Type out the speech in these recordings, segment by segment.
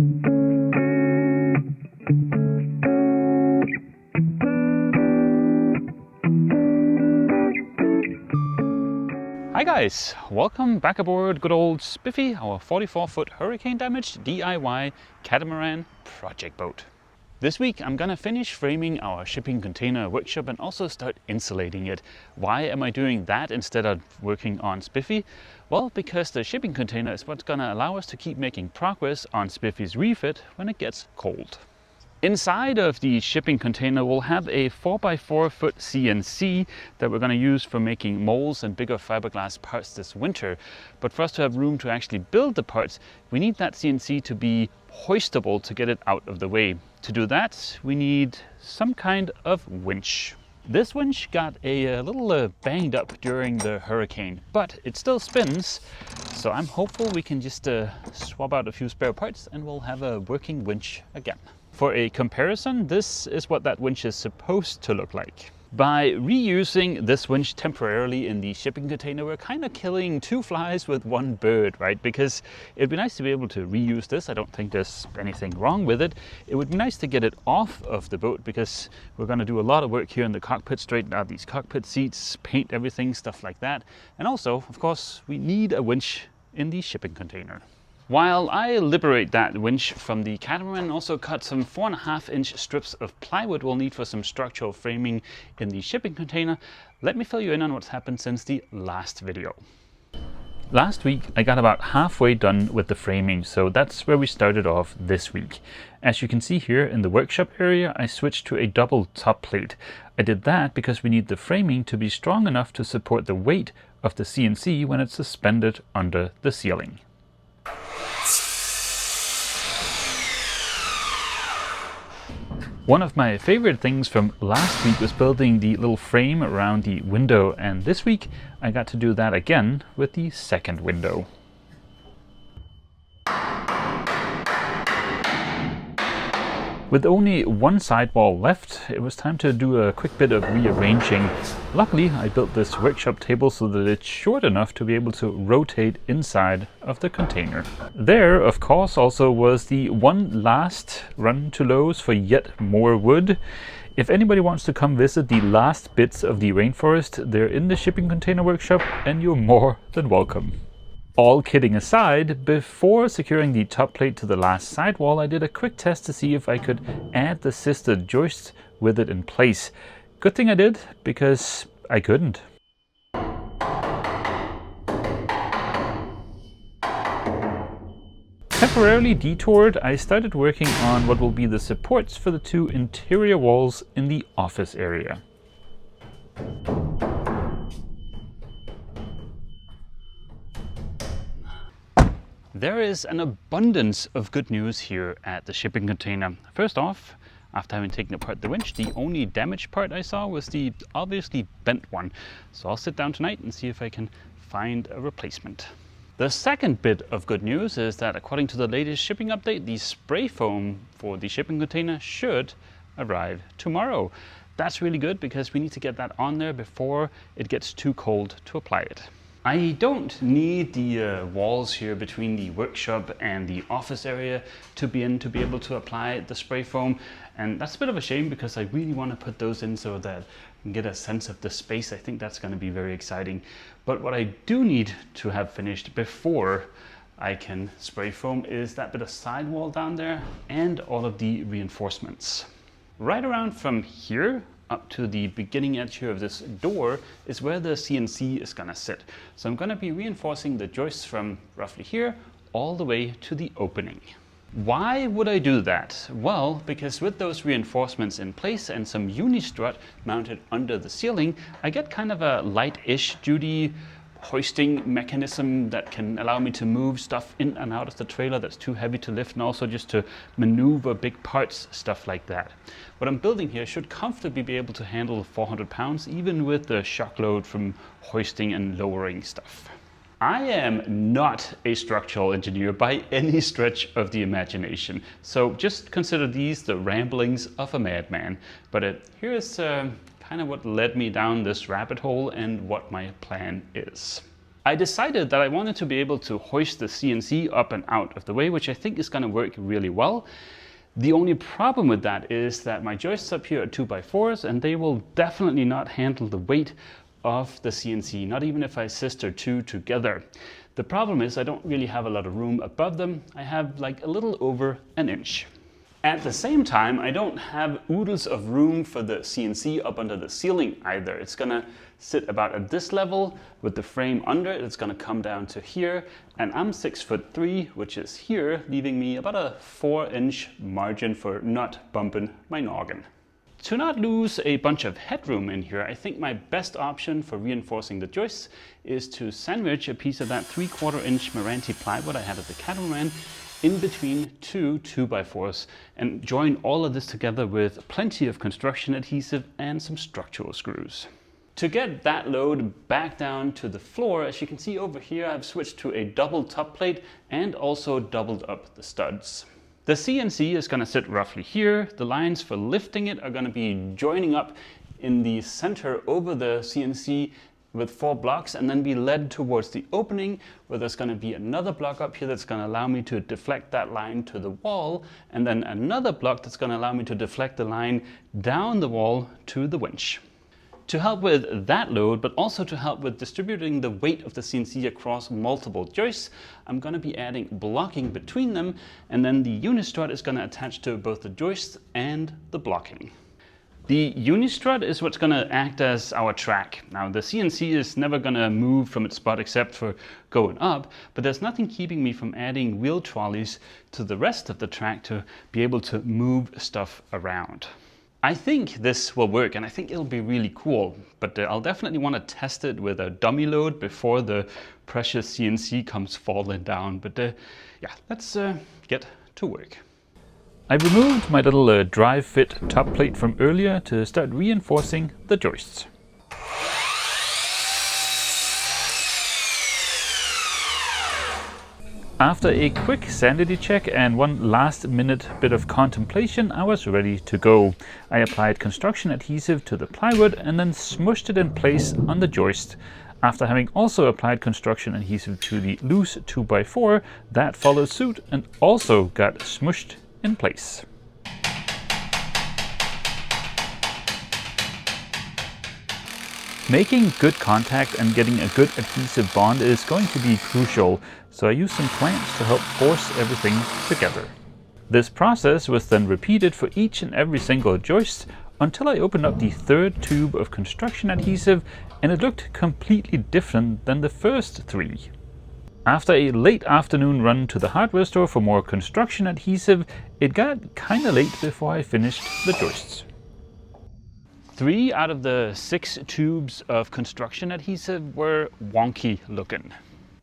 Hi guys, welcome back aboard good old Spiffy, our 44-foot hurricane damaged DIY catamaran project boat. This week I'm gonna finish framing our shipping container workshop and also start insulating it. Why am I doing that instead of working on Spiffy? Well, because the shipping container is what's gonna allow us to keep making progress on Spiffy's refit when it gets cold. Inside of the shipping container we'll have a 4x4 foot CNC that we're going to use for making molds and bigger fiberglass parts this winter. But for us to have room to actually build the parts, we need that CNC to be hoistable to get it out of the way. To do that, we need some kind of winch. This winch got a little banged up during the hurricane, but it still spins. So I'm hopeful we can just swap out a few spare parts and we'll have a working winch again. For a comparison, this is what that winch is supposed to look like. By reusing this winch temporarily in the shipping container, we're kind of killing two flies with one bird, right? Because it'd be nice to be able to reuse this. I don't think there's anything wrong with it. It would be nice to get it off of the boat because we're going to do a lot of work here in the cockpit, straighten out these cockpit seats, paint everything, stuff like that. And also, of course, we need a winch in the shipping container. While I liberate that winch from the catamaran and also cut some 4.5-inch strips of plywood we'll need for some structural framing in the shipping container, let me fill you in on what's happened since the last video. Last week I got about halfway done with the framing, so that's where we started off this week. As you can see here in the workshop area, I switched to a double top plate. I did that because we need the framing to be strong enough to support the weight of the CNC when it's suspended under the ceiling. One of my favorite things from last week was building the little frame around the window, and this week I got to do that again with the second window. With only one sidewall left, it was time to do a quick bit of rearranging. Luckily, I built this workshop table so that it's short enough to be able to rotate inside of the container. There, of course, also was the one last run to Lowe's for yet more wood. If anybody wants to come visit the last bits of the rainforest, they're in the shipping container workshop and you're more than welcome. All kidding aside, before securing the top plate to the last sidewall, I did a quick test to see if I could add the sister joists with it in place. Good thing I did, because I couldn't. Temporarily detoured, I started working on what will be the supports for the two interior walls in the office area. There is an abundance of good news here at the shipping container. First off, after having taken apart the winch, the only damaged part I saw was the obviously bent one. So I'll sit down tonight and see if I can find a replacement. The second bit of good news is that according to the latest shipping update, the spray foam for the shipping container should arrive tomorrow. That's really good because we need to get that on there before it gets too cold to apply it. I don't need the walls here between the workshop and the office area to be able to apply the spray foam, and that's a bit of a shame because I really want to put those in so that I can get a sense of the space. I think that's going to be very exciting. But what I do need to have finished before I can spray foam is that bit of sidewall down there and all of the reinforcements. Right around from here up to the beginning edge here of this door is where the CNC is gonna sit. So I'm gonna be reinforcing the joists from roughly here all the way to the opening. Why would I do that? Well, because with those reinforcements in place and some uni-strut mounted under the ceiling, I get kind of a light-ish duty hoisting mechanism that can allow me to move stuff in and out of the trailer that's too heavy to lift, and also just to maneuver big parts, stuff like that. What I'm building here should comfortably be able to handle 400 pounds, even with the shock load from hoisting and lowering stuff. I am not a structural engineer by any stretch of the imagination, so just consider these the ramblings of a madman. But here's kind of what led me down this rabbit hole and what my plan is. I decided that I wanted to be able to hoist the CNC up and out of the way, which I think is going to work really well. The only problem with that is that my joists up here are 2x4s, and they will definitely not handle the weight of the CNC, not even if I sister two together. The problem is I don't really have a lot of room above them. I have like a little over an inch. At the same time, I don't have oodles of room for the CNC up under the ceiling either. It's gonna sit about at this level with the frame under it. It's gonna come down to here, and I'm 6'3", which is here, leaving me about a 4-inch margin for not bumping my noggin. To not lose a bunch of headroom in here, I think my best option for reinforcing the joists is to sandwich a piece of that 3/4 inch Meranti plywood I had at the Catamaran in between two 2x4s and join all of this together with plenty of construction adhesive and some structural screws. To get that load back down to the floor, as you can see over here, I've switched to a double top plate and also doubled up the studs. The CNC is going to sit roughly here. The lines for lifting it are going to be joining up in the center over the CNC with 4 blocks and then be led towards the opening, where there's going to be another block up here that's going to allow me to deflect that line to the wall, and then another block that's going to allow me to deflect the line down the wall to the winch. To help with that load, but also to help with distributing the weight of the CNC across multiple joists, I'm going to be adding blocking between them, and then the unistrut is going to attach to both the joists and the blocking. The unistrut is what's going to act as our track. Now, the CNC is never going to move from its spot except for going up, but there's nothing keeping me from adding wheel trolleys to the rest of the track to be able to move stuff around. I think this will work, and I think it'll be really cool, but I'll definitely want to test it with a dummy load before the precious CNC comes falling down. But yeah, let's get to work. I removed my little drive fit top plate from earlier to start reinforcing the joists. After a quick sanity check and one last minute bit of contemplation, I was ready to go. I applied construction adhesive to the plywood and then smushed it in place on the joist. After having also applied construction adhesive to the loose 2x4, that followed suit and also got smushed in place. Making good contact and getting a good adhesive bond is going to be crucial, so I used some clamps to help force everything together. This process was then repeated for each and every single joist until I opened up the third tube of construction adhesive, and it looked completely different than the first 3. After a late afternoon run to the hardware store for more construction adhesive, it got kinda late before I finished the joists. 3 out of the 6 tubes of construction adhesive were wonky looking.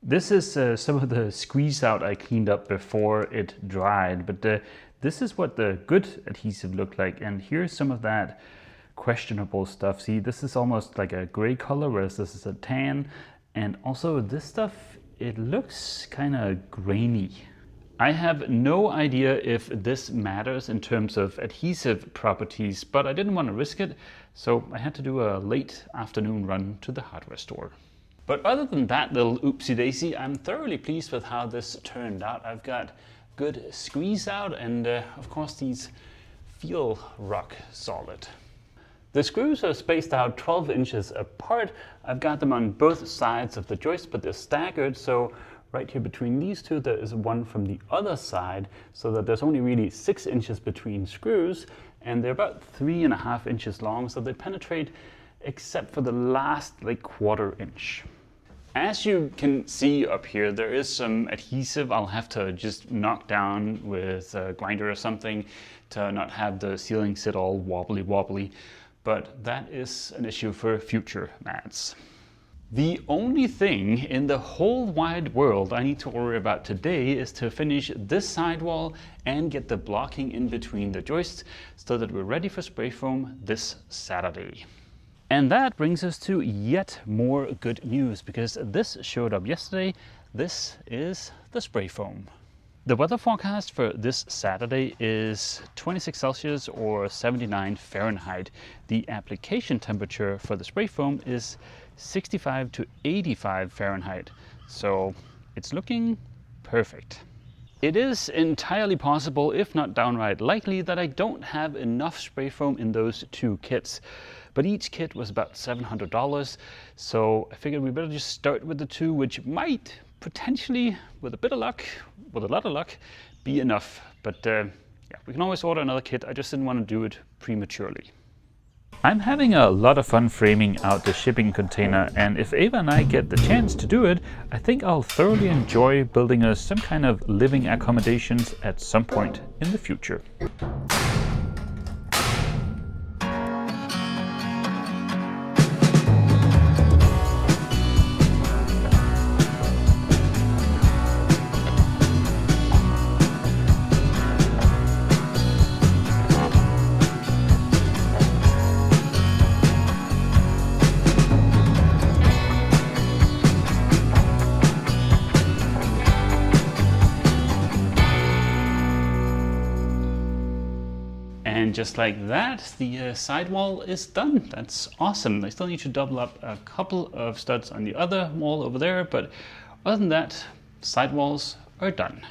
This is some of the squeeze out I cleaned up before it dried, but this is what the good adhesive looked like, and here's some of that questionable stuff. See, this is almost like a gray color, whereas this is a tan, and also this stuff, it looks kind of grainy. I have no idea if this matters in terms of adhesive properties, but I didn't want to risk it, so I had to do a late afternoon run to the hardware store. But other than that little oopsie daisy, I'm thoroughly pleased with how this turned out. I've got good squeeze out, and of course these feel rock solid. The screws are spaced out 12 inches apart. I've got them on both sides of the joist, but they're staggered, so right here between these two there is one from the other side, so that there's only really 6 inches between screws, and they're about 3.5 inches long, so they penetrate except for the last like 1/4 inch. As you can see up here, there is some adhesive I'll have to just knock down with a grinder or something to not have the ceiling sit all wobbly, but that is an issue for future mats. The only thing in the whole wide world I need to worry about today is to finish this sidewall and get the blocking in between the joists so that we're ready for spray foam this Saturday. And that brings us to yet more good news, because this showed up yesterday. This is the spray foam. The weather forecast for this Saturday is 26 Celsius or 79 Fahrenheit. The application temperature for the spray foam is 65 to 85 Fahrenheit. So it's looking perfect. It is entirely possible, if not downright likely, that I don't have enough spray foam in those two kits. But each kit was about $700, so I figured we better just start with the two, which might potentially, with a bit of luck, with a lot of luck, be enough. But yeah, we can always order another kit. I just didn't want to do it prematurely. I'm having a lot of fun framing out the shipping container, and if Ava and I get the chance to do it, I think I'll thoroughly enjoy building us some kind of living accommodations at some point in the future. And just like that, the sidewall is done. That's awesome. I still need to double up a couple of studs on the other wall over there, but other than that, sidewalls are done.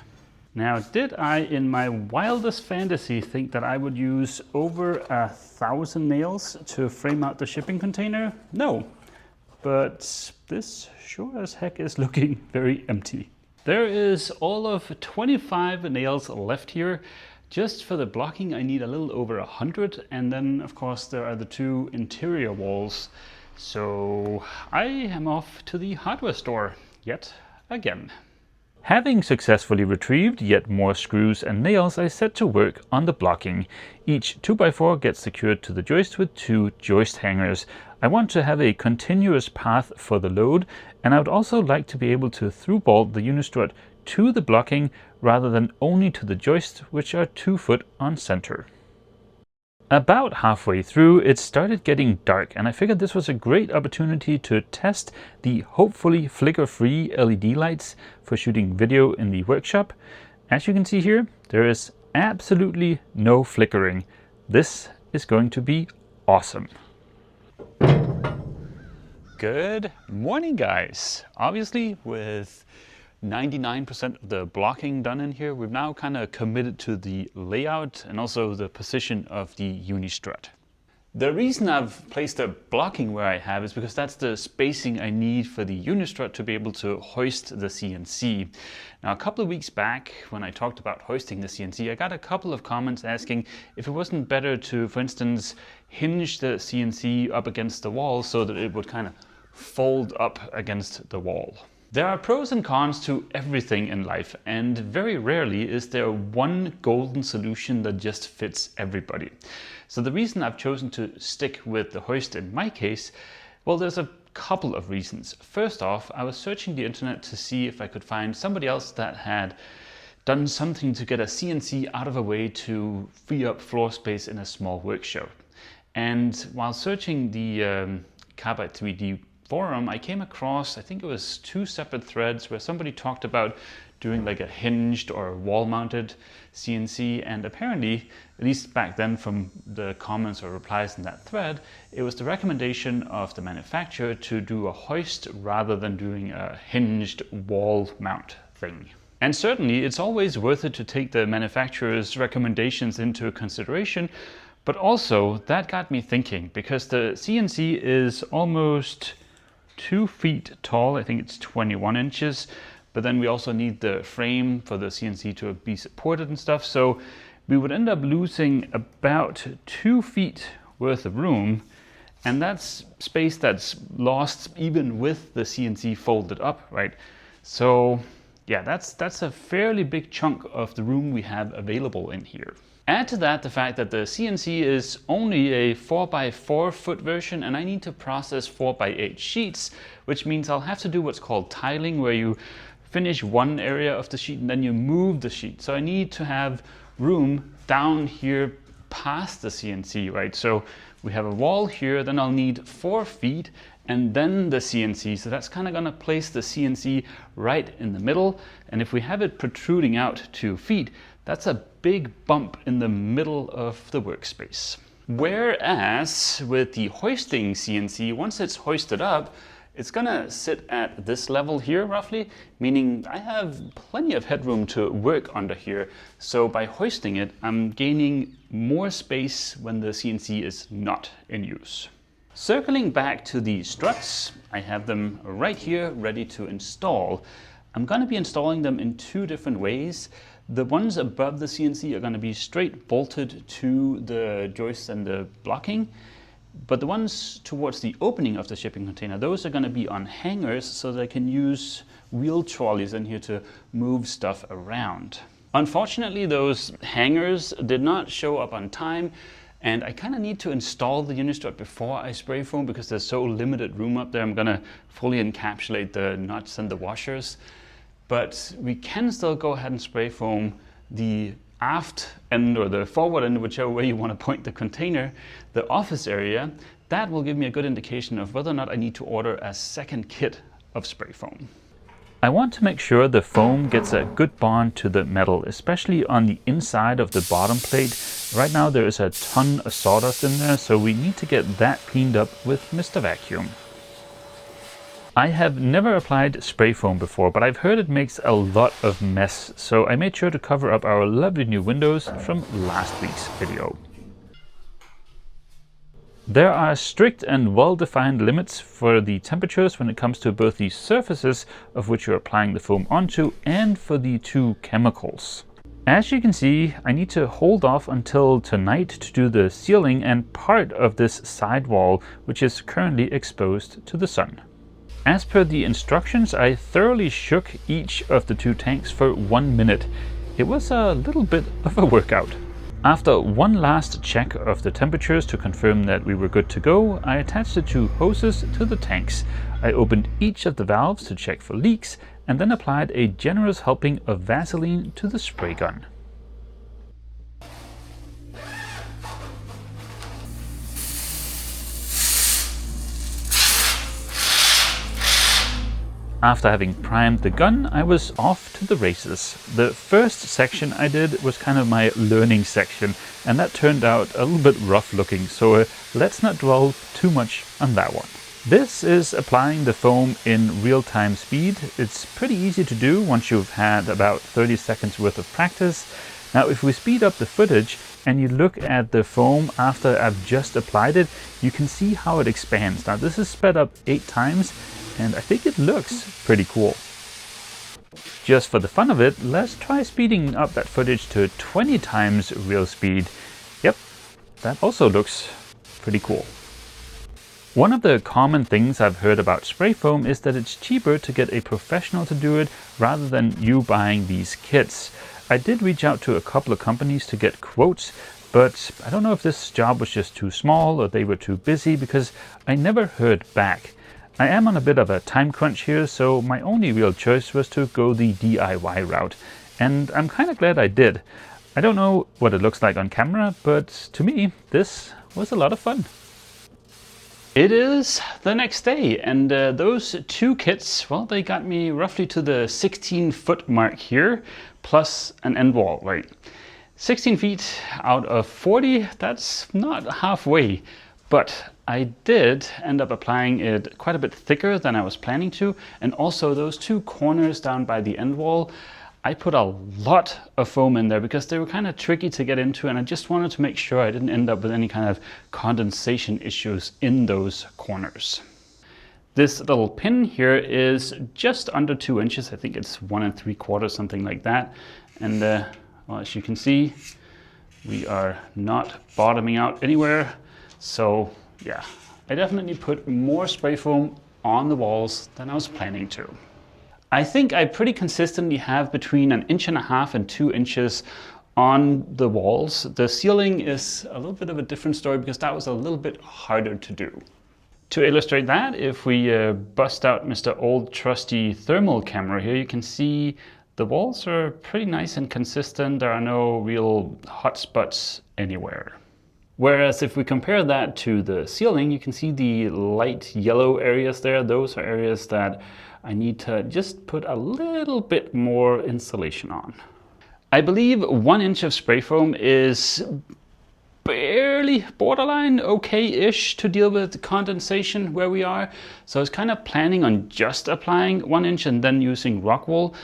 Now, did I, in my wildest fantasy, think that I would use over 1,000 nails to frame out the shipping container? No, but this sure as heck is looking very empty. There is all of 25 nails left here. Just for the blocking, I need a little over 100, and then of course there are the two interior walls. So I am off to the hardware store yet again. Having successfully retrieved yet more screws and nails, I set to work on the blocking. Each 2x4 gets secured to the joist with two joist hangers. I want to have a continuous path for the load, and I would also like to be able to through bolt the unistrut to the blocking rather than only to the joists, which are 2 foot on center. About halfway through, it started getting dark, and I figured this was a great opportunity to test the hopefully flicker-free LED lights for shooting video in the workshop. As you can see here, there is absolutely no flickering. This is going to be awesome. Good morning, guys. Obviously, with 99% of the blocking done in here, we've now kind of committed to the layout and also the position of the unistrut. The reason I've placed the blocking where I have is because that's the spacing I need for the unistrut to be able to hoist the CNC. Now, a couple of weeks back when I talked about hoisting the CNC, I got a couple of comments asking if it wasn't better to, for instance, hinge the CNC up against the wall so that it would kind of fold up against the wall. There are pros and cons to everything in life, and very rarely is there one golden solution that just fits everybody. So the reason I've chosen to stick with the hoist in my case, well, there's a couple of reasons. First off, I was searching the internet to see if I could find somebody else that had done something to get a CNC out of a way to free up floor space in a small workshop. And while searching the Carbide 3D forum, I came across, I think it was 2 separate threads where somebody talked about doing like a hinged or wall-mounted CNC, and apparently, at least back then from the comments or replies in that thread, it was the recommendation of the manufacturer to do a hoist rather than doing a hinged wall mount thing. And certainly it's always worth it to take the manufacturer's recommendations into consideration, but also that got me thinking, because the CNC is almost 2 feet tall. I think it's 21 inches, but then we also need the frame for the CNC to be supported and stuff. So we would end up losing about 2 feet worth of room, and that's space that's lost even with the CNC folded up, right? So yeah, that's a fairly big chunk of the room we have available in here. Add to that the fact that the CNC is only a 4x4 foot version, and I need to process 4x8 sheets, which means I'll have to do what's called tiling, where you finish one area of the sheet and then you move the sheet. So I need to have room down here past the CNC, right? So we have a wall here, then I'll need 4 feet, and then the CNC. So that's kind of going to place the CNC right in the middle. And if we have it protruding out 2 feet, that's a big bump in the middle of the workspace. Whereas with the hoisting CNC, once it's hoisted up, it's gonna sit at this level here roughly, meaning I have plenty of headroom to work under here. So by hoisting it, I'm gaining more space when the CNC is not in use. Circling back to the struts, I have them right here ready to install. I'm gonna be installing them in 2 different ways. The ones above the CNC are gonna be straight bolted to the joists and the blocking. But the ones towards the opening of the shipping container, those are going to be on hangers so that I can use wheel trolleys in here to move stuff around. Unfortunately, those hangers did not show up on time, and I kind of need to install the unistrut before I spray foam because there's so limited room up there. I'm going to fully encapsulate the nuts and the washers, but we can still go ahead and spray foam the aft end or the forward end, whichever way you want to point the container, the office area. That will give me a good indication of whether or not I need to order a second kit of spray foam. I want to make sure the foam gets a good bond to the metal, especially on the inside of the bottom plate. Right now there is a ton of sawdust in there, so we need to get that cleaned up with Mr. Vacuum. I have never applied spray foam before, but I've heard it makes a lot of mess, so I made sure to cover up our lovely new windows from last week's video. There are strict and well-defined limits for the temperatures when it comes to both the surfaces of which you're applying the foam onto and for the 2 chemicals. As you can see, I need to hold off until tonight to do the ceiling and part of this sidewall, which is currently exposed to the sun. As per the instructions, I thoroughly shook each of the 2 tanks for 1 minute. It was a little bit of a workout. After one last check of the temperatures to confirm that we were good to go, I attached the 2 hoses to the tanks. I opened each of the valves to check for leaks and then applied a generous helping of Vaseline to the spray gun. After having primed the gun, I was off to the races. The first section I did was kind of my learning section, and that turned out a little bit rough looking, so let's not dwell too much on that one. This is applying the foam in real-time speed. It's pretty easy to do once you've had about 30 seconds worth of practice. Now if we speed up the footage and you look at the foam after I've just applied it, you can see how it expands. Now this is sped up 8 times, and I think it looks pretty cool. Just for the fun of it, let's try speeding up that footage to 20 times real speed. Yep, that also looks pretty cool. One of the common things I've heard about spray foam is that it's cheaper to get a professional to do it rather than you buying these kits. I did reach out to a couple of companies to get quotes, but I don't know if this job was just too small or they were too busy because I never heard back. I am on a bit of a time crunch here, so my only real choice was to go the DIY route, and I'm kind of glad I did. I don't know what it looks like on camera, but to me, this was a lot of fun. It is the next day, and those 2 kits, well, they got me roughly to the 16-foot mark here, plus an end wall, right? 16 feet out of 40, that's not halfway, but I did end up applying it quite a bit thicker than I was planning to, and also those 2 corners down by the end wall, I put a lot of foam in there because they were kind of tricky to get into, and I just wanted to make sure I didn't end up with any kind of condensation issues in those corners. This little pin here is just under 2 inches. I think it's 1 3/4, something like that. And well, as you can see, we are not bottoming out anywhere. So yeah, I definitely put more spray foam on the walls than I was planning to. I think I pretty consistently have between 1.5 inches and 2 inches on the walls. The ceiling is a little bit of a different story because that was a little bit harder to do. To illustrate that, if we bust out Mr. Old Trusty thermal camera here, you can see the walls are pretty nice and consistent. There are no real hot spots anywhere. Whereas if we compare that to the ceiling, you can see the light yellow areas there. Those are areas that I need to just put a little bit more insulation on. I believe 1 inch of spray foam is barely borderline okay-ish to deal with condensation where we are. So I was kind of planning on just applying 1 inch and then using rock wool,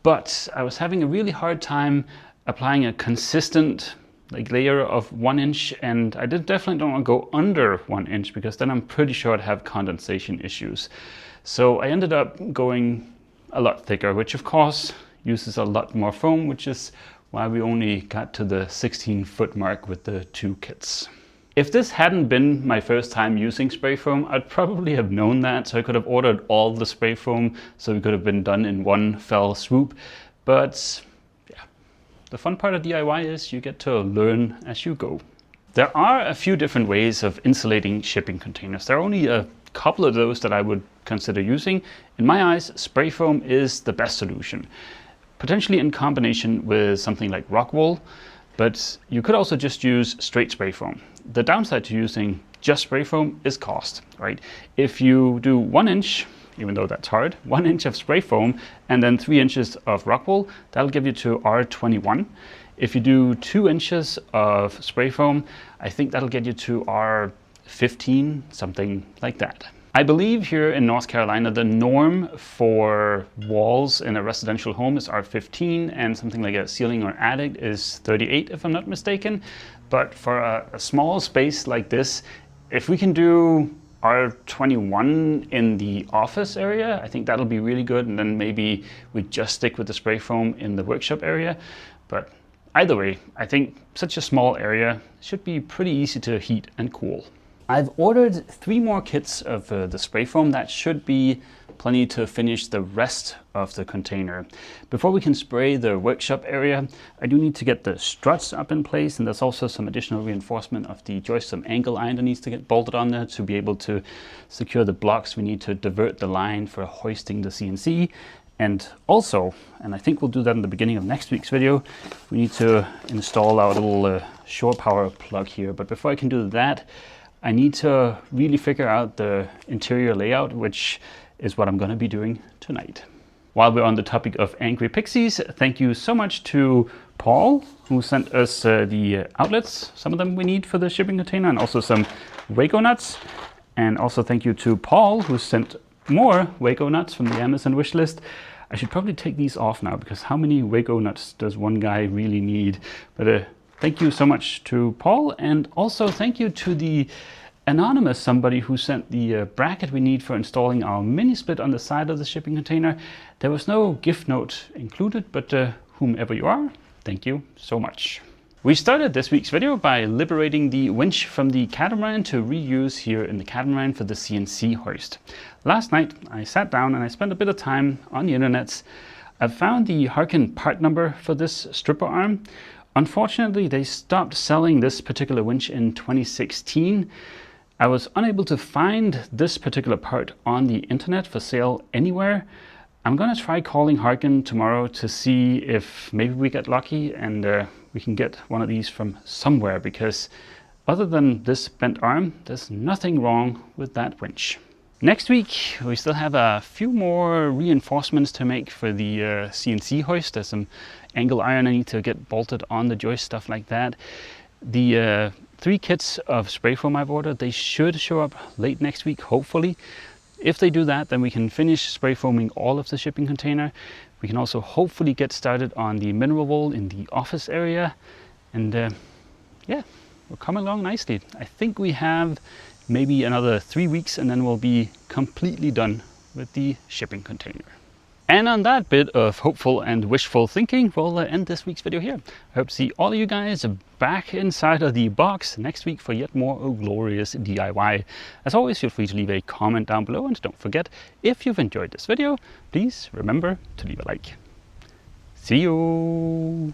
but I was having a really hard time applying a consistent layer of 1 inch, and I definitely don't want to go under 1 inch because then I'm pretty sure I'd have condensation issues. So I ended up going a lot thicker, which of course uses a lot more foam, which is why we only got to the 16-foot mark with the 2 kits. If this hadn't been my first time using spray foam, I'd probably have known that, so I could have ordered all the spray foam so it could have been done in one fell swoop. But yeah, the fun part of DIY is you get to learn as you go. There are a few different ways of insulating shipping containers. There are only a couple of those that I would consider using. In my eyes, spray foam is the best solution, potentially in combination with something like rock wool, but you could also just use straight spray foam. The downside to using just spray foam is cost, right? If you do 1 inch, even though that's hard, 1 inch of spray foam and then 3 inches of rock wool, that'll give you to R21. If you do 2 inches of spray foam, I think that'll get you to R15, something like that. I believe here in North Carolina, the norm for walls in a residential home is R15, and something like a ceiling or attic is 38, if I'm not mistaken. But for a small space like this, if we can do R21 in the office area, I think that'll be really good. And then maybe we just stick with the spray foam in the workshop area. But either way, I think such a small area should be pretty easy to heat and cool. I've ordered 3 more kits of the spray foam. That should be plenty to finish the rest of the container. Before we can spray the workshop area, I do need to get the struts up in place, and there's also some additional reinforcement of the joist, some angle iron that needs to get bolted on there to be able to secure the blocks. We need to divert the line for hoisting the CNC. And also, and I think we'll do that in the beginning of next week's video, we need to install our little shore power plug here. But before I can do that, I need to really figure out the interior layout, which is what I'm going to be doing tonight. While we're on the topic of angry pixies, thank you so much to Paul, who sent us the outlets, some of them we need for the shipping container, and also some Waco nuts. And also thank you to Paul, who sent more Waco nuts from the Amazon wish list. I should probably take these off now, because how many Waco nuts does one guy really need? But thank you so much to Paul, and also thank you to the anonymous somebody who sent the bracket we need for installing our mini split on the side of the shipping container. There was no gift note included, but whomever you are, thank you so much. We started this week's video by liberating the winch from the catamaran to reuse here in the catamaran for the CNC hoist. Last night I sat down and I spent a bit of time on the internets. I found the Harken part number for this stripper arm. Unfortunately, they stopped selling this particular winch in 2016. I was unable to find this particular part on the internet for sale anywhere. I'm gonna try calling Harken tomorrow to see if maybe we get lucky and we can get one of these from somewhere, because other than this bent arm, there's nothing wrong with that winch. Next week, we still have a few more reinforcements to make for the CNC hoist. There's some angle iron I need to get bolted on the joist, stuff like that. The 3 kits of spray foam I've ordered, they should show up late next week, hopefully. If they do that, then we can finish spray foaming all of the shipping container. We can also hopefully get started on the mineral wool in the office area. And yeah, we're coming along nicely. I think we have maybe another 3 weeks and then we'll be completely done with the shipping container. And on that bit of hopeful and wishful thinking, we'll end this week's video here. I hope to see all of you guys back inside of the box next week for yet more glorious DIY. As always, feel free to leave a comment down below, and don't forget, if you've enjoyed this video, please remember to leave a like. See you!